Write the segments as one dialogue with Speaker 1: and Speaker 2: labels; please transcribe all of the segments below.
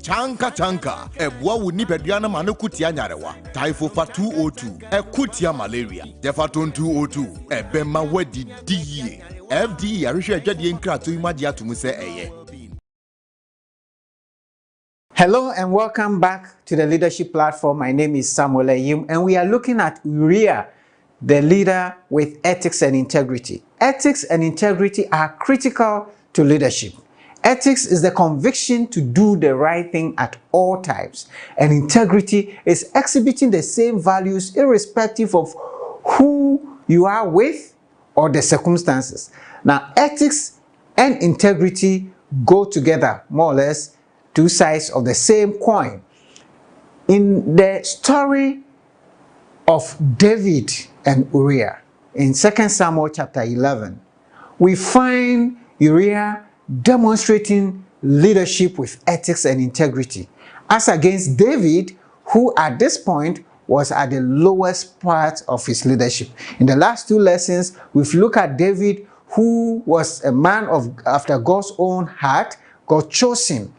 Speaker 1: Chanka chanka, ebwa wuni pediana manu kutia nyarewa. Taifofa 202, kutia malaria. Defaton 202, bema wedi diye. FD yarisha jadi enkratu imadia tumuse eye.
Speaker 2: Hello and welcome back to the Leadership Platform. My name is Samuel Ayim and we are looking at Uriah, the leader with ethics and integrity. Ethics and integrity are critical to leadership. Ethics is the conviction to do the right thing at all times, and integrity is exhibiting the same values irrespective of who you are with or the circumstances. Now, ethics and integrity go together, more or less, two sides of the same coin. In the story of David and Uriah, in 2 Samuel chapter 11, we find Uriah demonstrating leadership with ethics and integrity, as against David, who at this point was at the lowest part of his leadership. In the last two lessons, we've looked at David, who was a man after God's own heart. God chose him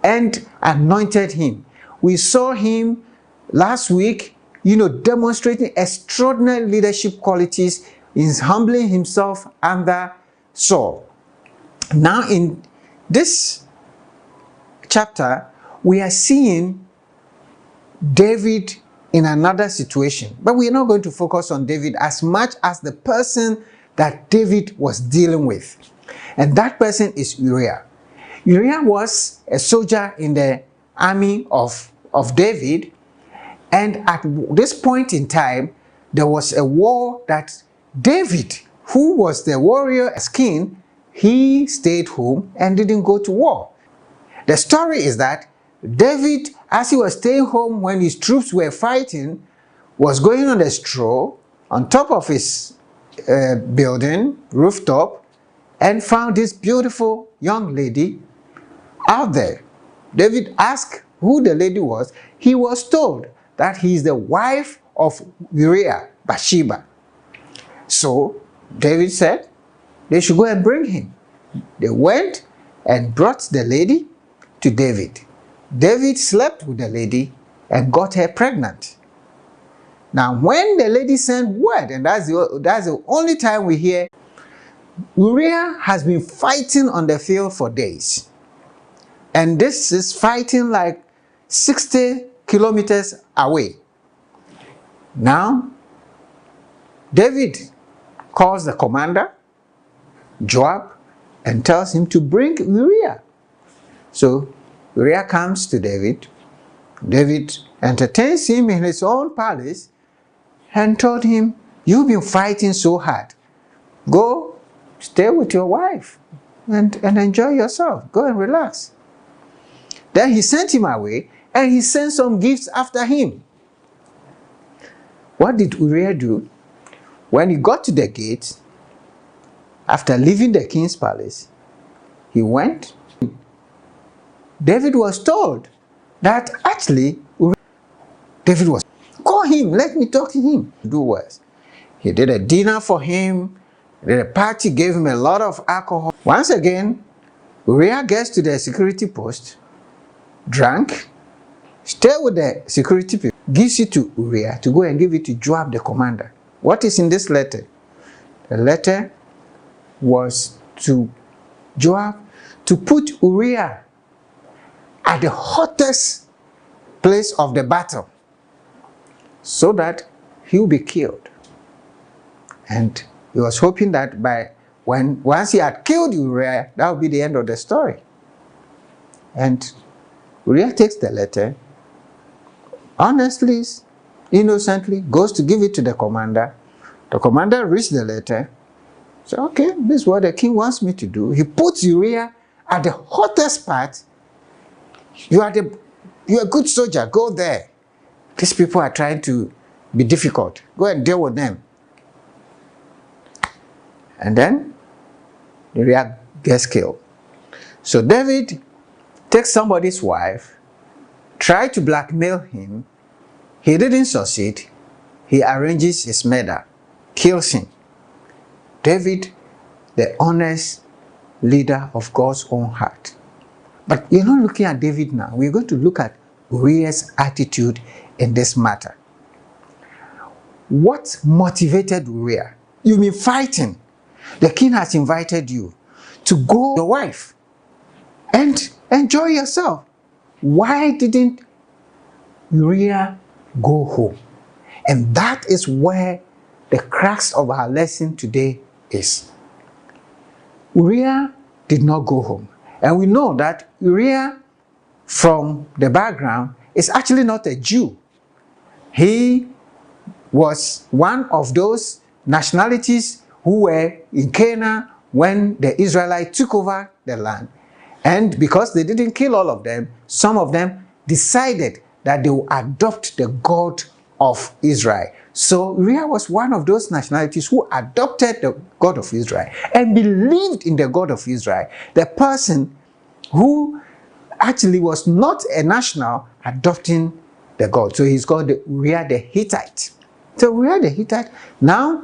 Speaker 2: and anointed him. We saw him last week, demonstrating extraordinary leadership qualities in humbling himself under Saul. Now in this chapter, we are seeing David in another situation. But we are not going to focus on David as much as the person that David was dealing with. And that person is Uriah. Uriah was a soldier in the army of David. And at this point in time, there was a war that David, who was the warrior as king, he stayed home and didn't go to war. The story is that David, as he was staying home when his troops were fighting, was going on a stroll on top of his building, rooftop, and found this beautiful young lady out there. David asked who the lady was. He was told that he is the wife of Uriah, Bathsheba. So David said they should go and bring him. They went and brought the lady to David. David slept with the lady and got her pregnant. Now, when the lady sent word, and that's the only time we hear, Uriah has been fighting on the field for days. And this is fighting like 60 kilometers away. Now, David calls the commander, Joab, and tells him to bring Uriah. So Uriah comes to David. David entertains him in his own palace and told him, "You've been fighting so hard. Go stay with your wife and enjoy yourself. Go and relax." Then he sent him away and he sent some gifts after him. What did Uriah do? When he got to the gate, after leaving the king's palace, he went. David was told that actually David was, "Call him, let me talk to him." Do worse. He did a dinner for him, did a party, gave him a lot of alcohol. Once again, Uriah gets to the security post, drank, stay with the security people, gives it to Uriah to go and give it to Joab the commander. What is in this letter? The letter was to Joab to put Uriah at the hottest place of the battle so that he will be killed. And he was hoping that once he had killed Uriah, that would be the end of the story. And Uriah takes the letter, honestly, innocently, goes to give it to the commander. The commander reads the letter. So, okay, this is what the king wants me to do. He puts Uriah at the hottest part. You're a good soldier, go there. These people are trying to be difficult. Go and deal with them. And then Uriah gets killed. So David takes somebody's wife, tried to blackmail him. He didn't succeed. He arranges his murder, kills him. David, the honest leader of God's own heart. But we're not looking at David now. We're going to look at Uriah's attitude in this matter. What motivated Uriah? You've been fighting. The king has invited you to go with your wife and enjoy yourself. Why didn't Uriah go home? And that is where the crux of our lesson today is. Uriah did not go home. And we know that Uriah, from the background, is actually not a Jew. He was one of those nationalities who were in Canaan when the Israelites took over the land. And because they didn't kill all of them, some of them decided that they will adopt the God of Israel. So Uriah was one of those nationalities who adopted the God of Israel and believed in the God of Israel. The person who actually was not a national adopting the God. So he's called Uriah the Hittite. So Uriah the Hittite now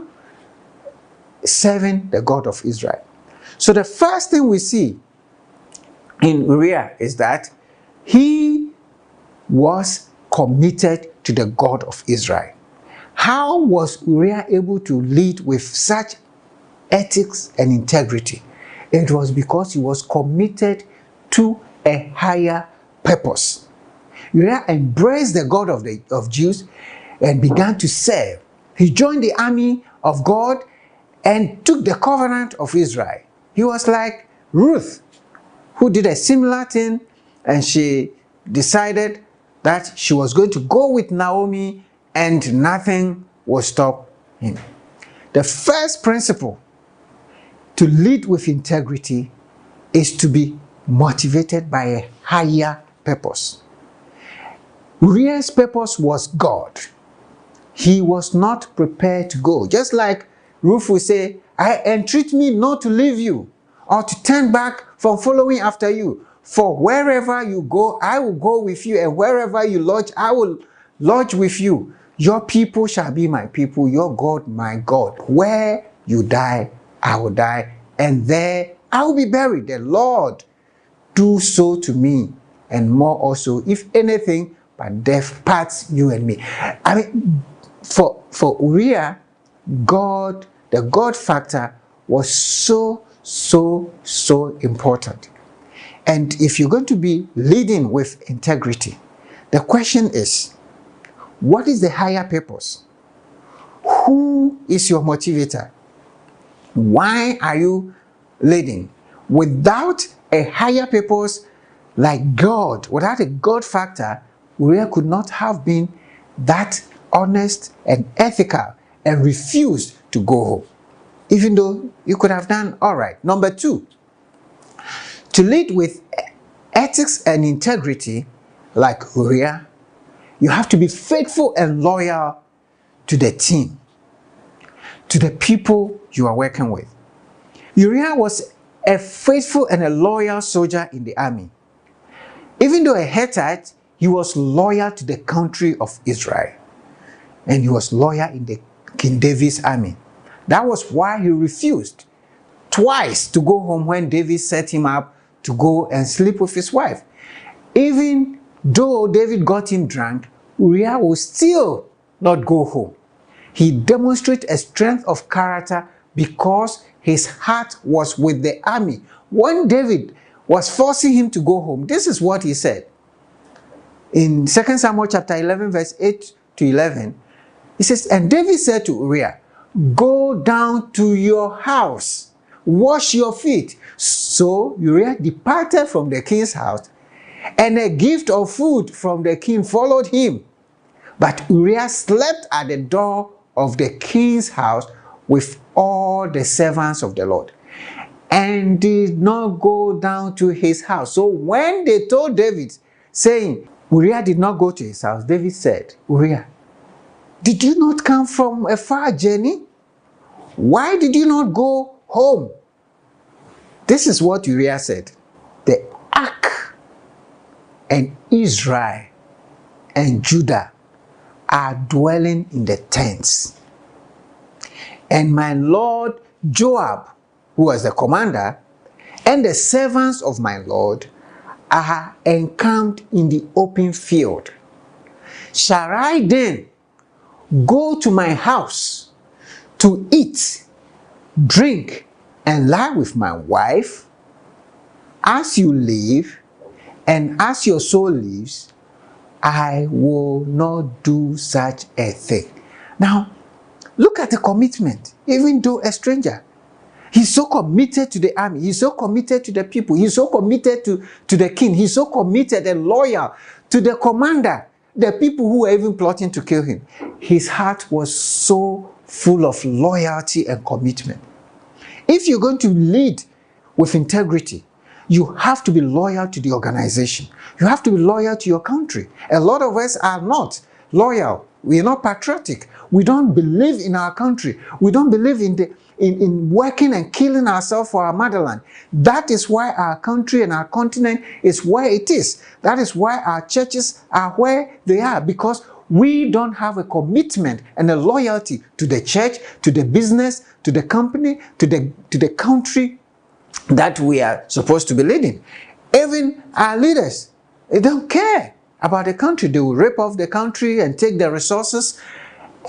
Speaker 2: serving the God of Israel. So the first thing we see in Uriah is that he was committed to the God of Israel. How was Uriah able to lead with such ethics and integrity? It was because he was committed to a higher purpose. Uriah embraced the God of Jews and began to serve. He joined the army of God and took the covenant of Israel. He was like Ruth, who did a similar thing, and she decided that she was going to go with Naomi and nothing will stop him. The first principle to lead with integrity is to be motivated by a higher purpose. Uriah's purpose was God. He was not prepared to go. Just like Ruth would say, I entreat me not to leave you or to turn back from following after you. For wherever you go, I will go with you, and wherever you lodge, I will lodge with you. Your people shall be my people, your God my God. Where you die, I will die, and there I will be buried. The Lord do so to me, and more also, if anything but death parts you and me. I mean, for Uriah, God, the God factor was so important. And if you're going to be leading with integrity, the question is, what is the higher purpose? Who is your motivator? Why are you leading? Without a higher purpose like God, without a God factor, Uriah could not have been that honest and ethical and refused to go home, even though you could have done all right. Number two, to lead with ethics and integrity like Uriah, you have to be faithful and loyal to the team, to the people you are working with. Uriah was a faithful and a loyal soldier in the army. Even though a Hittite, he was loyal to the country of Israel. And he was loyal in the King David's army. That was why he refused twice to go home when David set him up to go and sleep with his wife. Even though David got him drunk, Uriah would still not go home. He demonstrated a strength of character because his heart was with the army. When David was forcing him to go home, this is what he said. In 2 Samuel chapter 11, verse 8 to 11, he says, and David said to Uriah, go down to your house, wash your feet. So Uriah departed from the king's house, and a gift of food from the king followed him. But Uriah slept at the door of the king's house with all the servants of the Lord, and did not go down to his house. So when they told David, saying, Uriah did not go to his house, David said, Uriah, did you not come from a far journey? Why did you not go home? This is what Uriah said. The ark and Israel and Judah are dwelling in the tents. And my lord Joab, who was the commander, and the servants of my lord are encamped in the open field. Shall I then go to my house to eat, drink, and lie with my wife? As you live, and as your soul lives, I will not do such a thing. Now, look at the commitment, even though a stranger. He's so committed to the army. He's so committed to the people. He's so committed to the king. He's so committed and loyal to the commander, the people who were even plotting to kill him. His heart was so full of loyalty and commitment. If you're going to lead with integrity, you have to be loyal to the organization. You have to be loyal to your country. A lot of us are not loyal. We are not patriotic. We don't believe in our country. We don't believe in working and killing ourselves for our motherland. That is why our country and our continent is where it is. That is why our churches are where they are, because we don't have a commitment and a loyalty to the church, to the business, to the company, to the country that we are supposed to be leading. Even our leaders, they don't care about the country. They will rip off the country and take the resources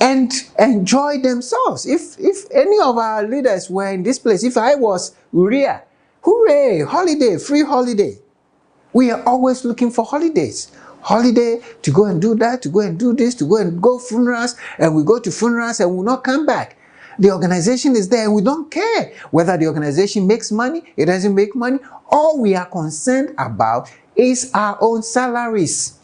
Speaker 2: and enjoy themselves. If any of our leaders were in this place, if I was Uriah, hooray, holiday, free holiday. We are always looking for holidays. Holiday to go and do that, to go and do this, to go and go funerals, and we go to funerals and we will not come back. The organization is there and we don't care whether the organization makes money, it doesn't make money. All we are concerned about is our own salaries.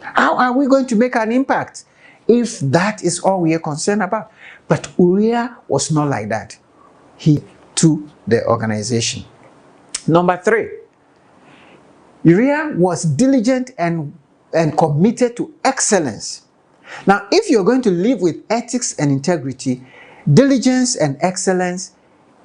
Speaker 2: How are we going to make an impact if that is all we are concerned about? But Uriah was not like that. He took the organization. Number 3, Uriah was diligent and committed to excellence. Now, if you're going to live with ethics and integrity, diligence and excellence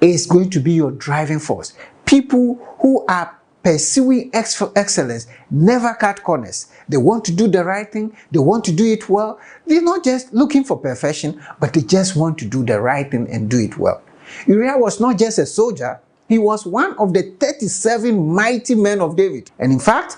Speaker 2: is going to be your driving force. People who are pursuing excellence never cut corners. They want to do the right thing. They want to do it well. They're not just looking for perfection, but they just want to do the right thing and do it well. Uriah was not just a soldier. He was one of the 37 mighty men of David. And in fact,